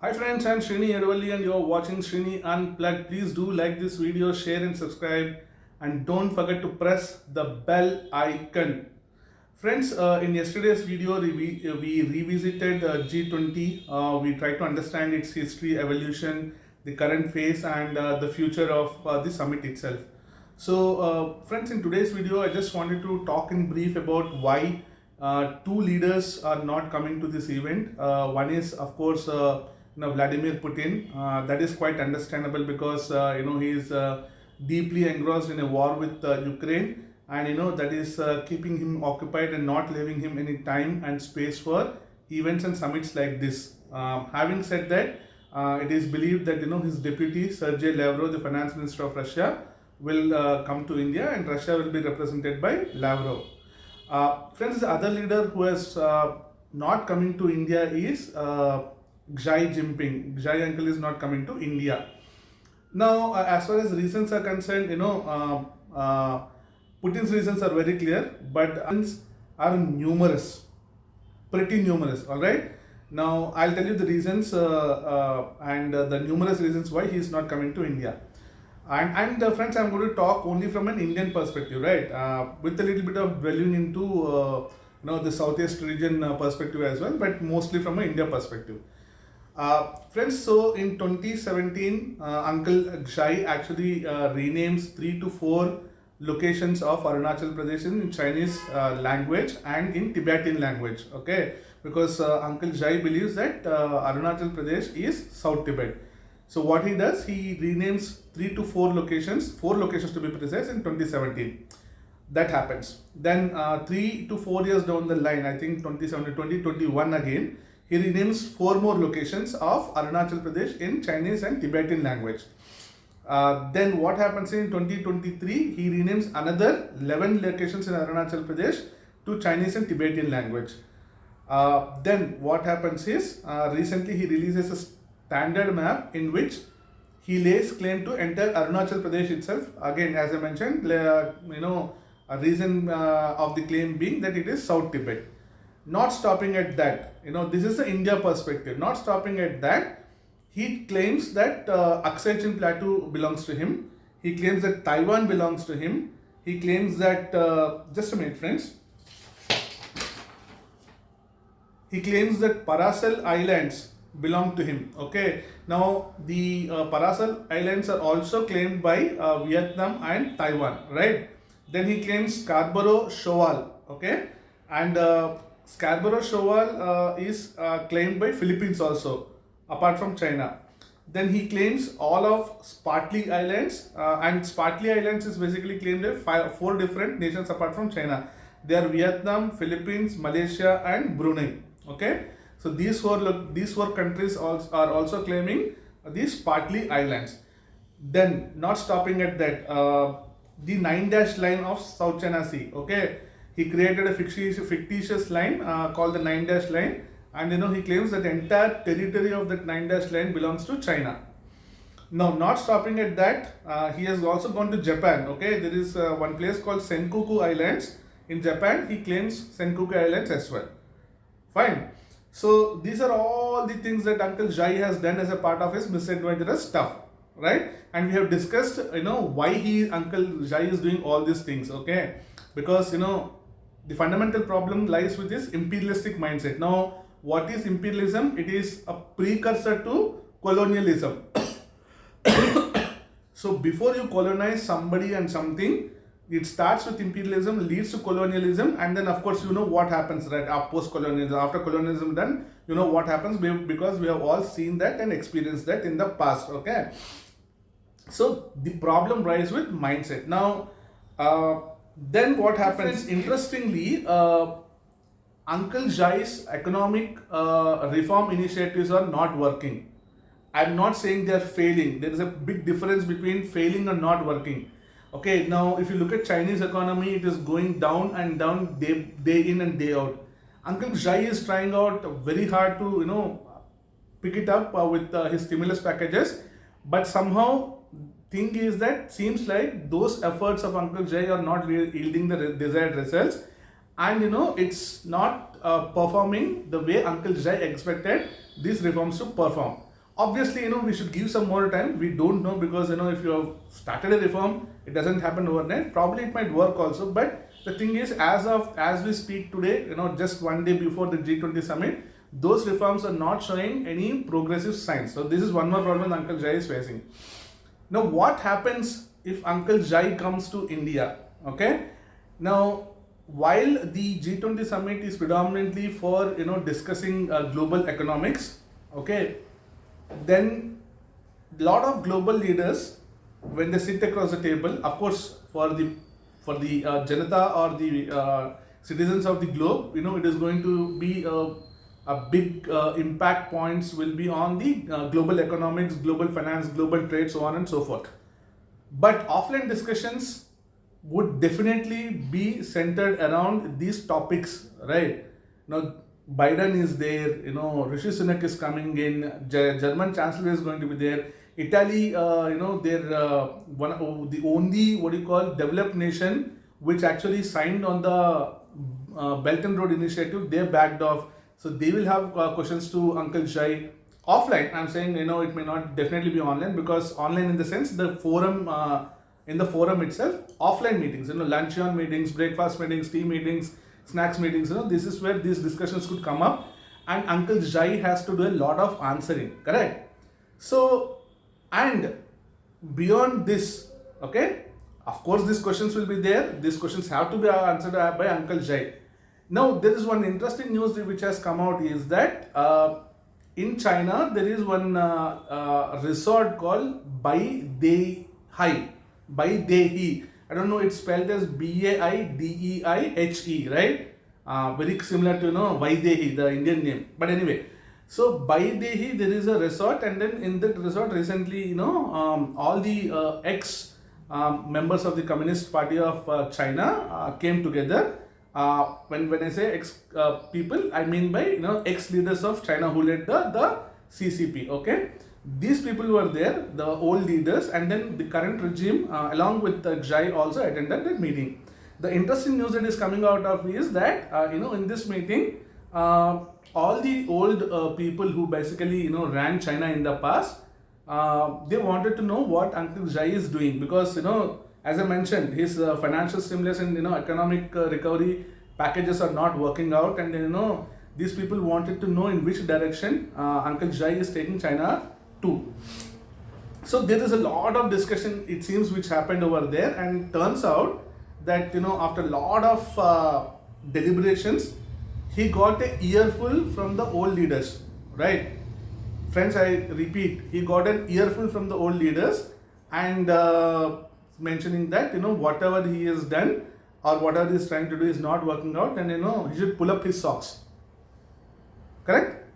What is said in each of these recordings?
Hi friends, I'm Srini Edvalli and you're watching Srini Unplugged. Please do like this video, share and subscribe, and don't forget to press the bell icon. Friends, in yesterday's video we revisited G20. We tried to understand its history, evolution, the current phase and the future of the summit itself. So friends, in today's video I just wanted to talk in brief about why two leaders are not coming to this event. One is of course Vladimir Putin. That is quite understandable because he is deeply engrossed in a war with Ukraine, and that is keeping him occupied and not leaving him any time and space for events and summits like this. Having said that, it is believed that his deputy Sergei Lavrov, the finance minister of Russia, will come to India, and Russia will be represented by Lavrov. Friends, the other leader who is not coming to India is Xi Jinping. Xi uncle is not coming to India. Now, as far as reasons are concerned, Putin's reasons are very clear, but reasons are numerous, pretty numerous. All right. Now, I'll tell you the reasons and the numerous reasons why he is not coming to India. And friends, I'm going to talk only from an Indian perspective, right? With a little bit of dwelling into the Southeast region perspective as well, but mostly from an India perspective. Friends, so in 2017, Uncle Xi actually renames 3 to 4 locations of Arunachal Pradesh in Chinese language and in Tibetan language. Okay, because Uncle Xi believes that Arunachal Pradesh is South Tibet. So what he does, he renames 3 to 4 locations, 4 locations to be precise, in 2017. That happens. Then 3 to 4 years down the line, I think 2021 again, he renames 4 more locations of Arunachal Pradesh in Chinese and Tibetan language. Then what happens in 2023, he renames another 11 locations in Arunachal Pradesh to Chinese and Tibetan language. Then what happens is, recently he releases a standard map in which he lays claim to enter Arunachal Pradesh itself. Again, as I mentioned, a reason of the claim being that it is South Tibet. Not stopping at that, this is the India perspective. Not stopping at that, he claims that Aksai Chin Plateau belongs to him. He claims that Taiwan belongs to him. He claims that, just a minute friends, he claims that Paracel Islands belong to him. Okay, now the Paracel Islands are also claimed by Vietnam and Taiwan, right? Then he claims Scarborough Shoal, okay, and Scarborough Shoal is claimed by Philippines also, apart from China. Then he claims all of Spratly Islands, and Spratly Islands is basically claimed by 4 different nations apart from China. They are Vietnam, Philippines, Malaysia and Brunei. Okay, so these four countries are also claiming these Spratly Islands. Then, not stopping at that, the 9-dash line of South China Sea. Okay, he created a fictitious line called the 9-dash line, and he claims that the entire territory of that 9-dash line belongs to China. Now, not stopping at that, he has also gone to Japan. Okay, there is one place called Senkaku Islands in Japan. He claims Senkaku Islands as well. Fine. So these are all the things that Uncle Xi has done as a part of his misadventurous stuff, right? And we have discussed, why Uncle Xi is doing all these things. Okay, because the fundamental problem lies with this imperialistic mindset. Now, what is imperialism? It is a precursor to colonialism. So before you colonize somebody and something, it starts with imperialism, leads to colonialism, and then of course what happens, right? Post-colonialism, after colonialism done, what happens, because we have all seen that and experienced that in the past. Okay, so the problem lies with mindset. Now, then what happens? Interestingly, Uncle Xi's economic reform initiatives are not working. I'm not saying they are failing. There is a big difference between failing and not working. Okay, now if you look at Chinese economy, it is going down and down day in and day out. Uncle Xi is trying out very hard to pick it up with his stimulus packages, but somehow thing is that seems like those efforts of Uncle Xi are not yielding the desired results, and it's not performing the way Uncle Xi expected these reforms to perform. Obviously, we should give some more time. We don't know, because if you have started a reform, it doesn't happen overnight. Probably it might work also, but the thing is, as we speak today, just one day before the G20 summit, those reforms are not showing any progressive signs. So this is one more problem Uncle Jai is facing. Now, what happens if Uncle Jai comes to India? Okay. Now, while the G20 summit is predominantly for discussing global economics, okay, then lot of global leaders, when they sit across the table, of course, for the janata or the citizens of the globe, it is going to be a big impact points will be on the global economics, global finance, global trade, so on and so forth. But offline discussions would definitely be centered around these topics, right? Now, Biden is there, Rishi Sunak is coming in, German Chancellor is going to be there, Italy, they're the only, developed nation which actually signed on the Belt and Road Initiative. They backed off. So they will have questions to Uncle Jai. Offline, I'm saying, it may not definitely be online, because online in the sense, the forum, in the forum itself, offline meetings, luncheon meetings, breakfast meetings, tea meetings, snacks meetings, this is where these discussions could come up, and Uncle Jai has to do a lot of answering, correct? So, and beyond this, okay, of course these questions will be there, these questions have to be answered by Uncle Jai. Now, there is one interesting news which has come out, is that in China, there is one resort called Bai Dei Hai. Bai Dei He. I don't know, it's spelled as Baideihe, right? Very similar to, Vaidehi, the Indian name. But anyway, so Baidehi, there is a resort, and then in that resort recently, all the ex members of the Communist Party of China came together. When I say ex people, I mean by ex leaders of China who led the CCP. Okay, these people were there, the old leaders, and then the current regime, along with Jai, also attended that meeting. The interesting news that is coming out of is that in this meeting, all the old people who basically ran China in the past, they wanted to know what Uncle Jai is doing, because as I mentioned, his financial stimulus and economic recovery packages are not working out, and these people wanted to know in which direction Uncle Jai is taking China to. So there is a lot of discussion, it seems, which happened over there, and turns out that after a lot of deliberations, he got a earful from the old leaders, right? Friends, I repeat, he got an earful from the old leaders, and mentioning that whatever he has done or whatever he is trying to do is not working out, and he should pull up his socks. Correct?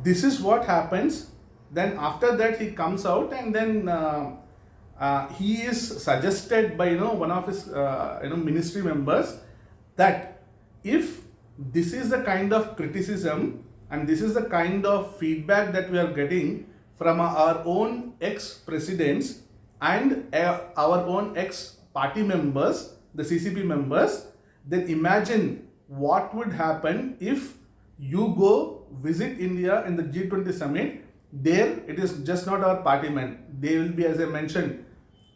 This is what happens. Then after that he comes out, and then he is suggested by one of his ministry members that if this is the kind of criticism and this is the kind of feedback that we are getting from our own ex-presidents and our own ex-party members, the CCP members, then imagine what would happen if you go visit India in the G20 summit. There it is just not our party men. They will be, as I mentioned,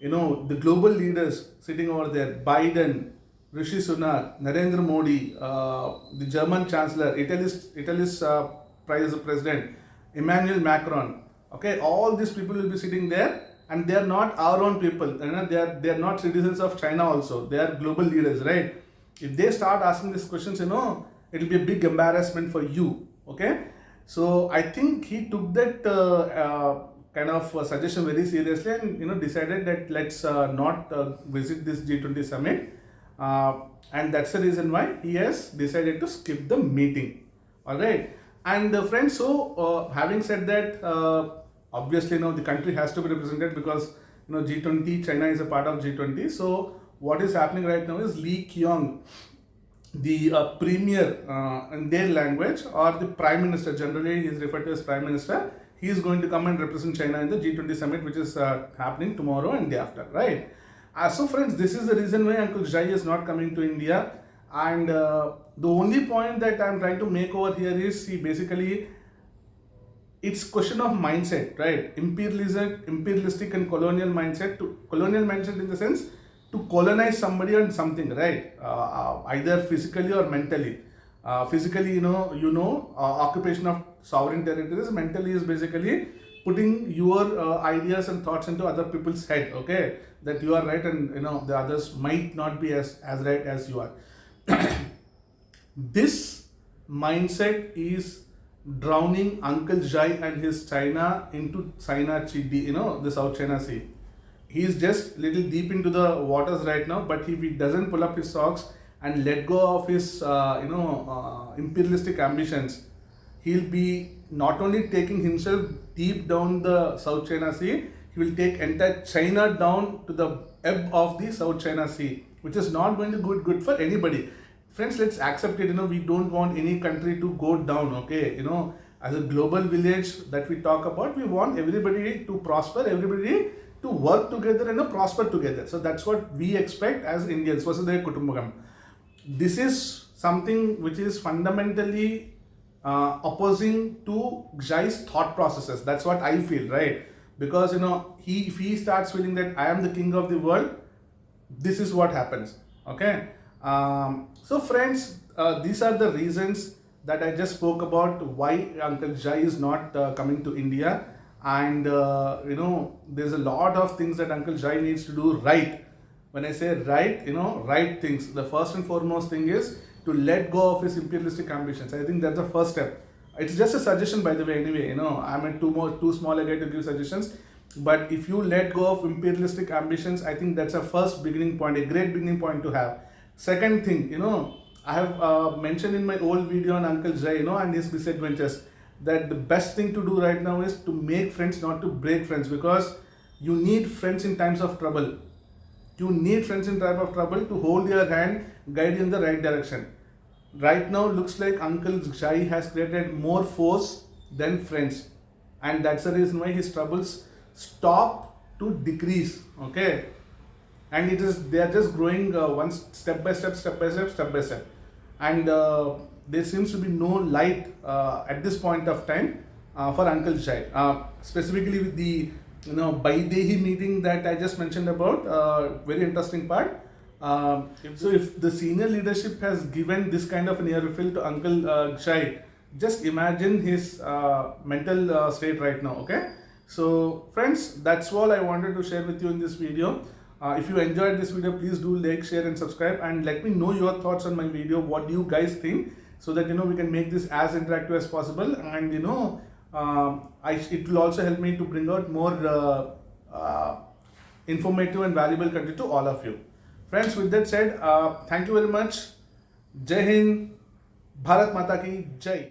the global leaders sitting over there, Biden, Rishi Sunak, Narendra Modi, the German Chancellor, Italy's President, Emmanuel Macron. Okay, all these people will be sitting there, and they are not our own people. They are not citizens of China also. They are global leaders, right? If they start asking these questions, it will be a big embarrassment for you. Okay, so I think he took that kind of suggestion very seriously, and decided that let's not visit this G20 summit. And that's the reason why he has decided to skip the meeting. Alright, and friends, so having said that, obviously the country has to be represented, because G20, China is a part of G20. So what is happening right now is Li Qiang, the premier in their language, or the prime minister, generally he is referred to as prime minister, he is going to come and represent China in the G20 summit, which is happening tomorrow and day after, right? So friends, this is the reason why Uncle Jai is not coming to India, and the only point that I am trying to make over here is, see, basically it's question of mindset, right? Imperialistic and colonial mindset. To colonial mindset in the sense to colonize somebody on something, right? Either physically or mentally. Physically, occupation of sovereign territories. Mentally is basically putting your ideas and thoughts into other people's head. Okay, that you are right, and the others might not be as right as you are. This mindset is drowning Uncle Jai and his China into China Chidi, the South China Sea. He is just little deep into the waters right now, but if he doesn't pull up his socks and let go of his, imperialistic ambitions, he'll be not only taking himself deep down the South China Sea, he will take entire China down to the ebb of the South China Sea, which is not going to be good for anybody. Friends, let's accept it. We don't want any country to go down. Okay, as a global village that we talk about, we want everybody to prosper, everybody to work together and prosper together. So that's what we expect as Indians. Vasudhaiva Kutumbakam. This is something which is fundamentally opposing to Xai's thought processes. That's what I feel, right? Because if he starts feeling that I am the king of the world, this is what happens. Okay. So friends, these are the reasons that I just spoke about why Uncle Jai is not coming to India. And there's a lot of things that Uncle Jai needs to do right. When I say right, right things. The first and foremost thing is to let go of his imperialistic ambitions. I think that's the first step. It's just a suggestion, by the way. Anyway, I'm too small a guy to give suggestions. But if you let go of imperialistic ambitions, I think that's a first beginning point, a great beginning point to have. Second thing, I have mentioned in my old video on Uncle Jai, and his misadventures, that the best thing to do right now is to make friends, not to break friends, because you need friends in times of trouble. You need friends in time of trouble to hold your hand, guide you in the right direction. Right now, looks like Uncle Jai has created more foes than friends, and that's the reason why his troubles stop to decrease. Okay. And they are just growing one step by step, and there seems to be no light at this point of time for Uncle Jai, specifically with the Baidehi meeting that I just mentioned about. Very interesting part. So if the senior leadership has given this kind of an earful to Uncle Jai, just imagine his mental state right now. Okay. So friends, that's all I wanted to share with you in this video. If you enjoyed this video, please do like, share and subscribe, and let me know your thoughts on my video. What do you guys think, so that we can make this as interactive as possible, and it will also help me to bring out more informative and valuable content to all of you. Friends, with that said, thank you very much. Jai Hind, Bharat Mata Ki Jai.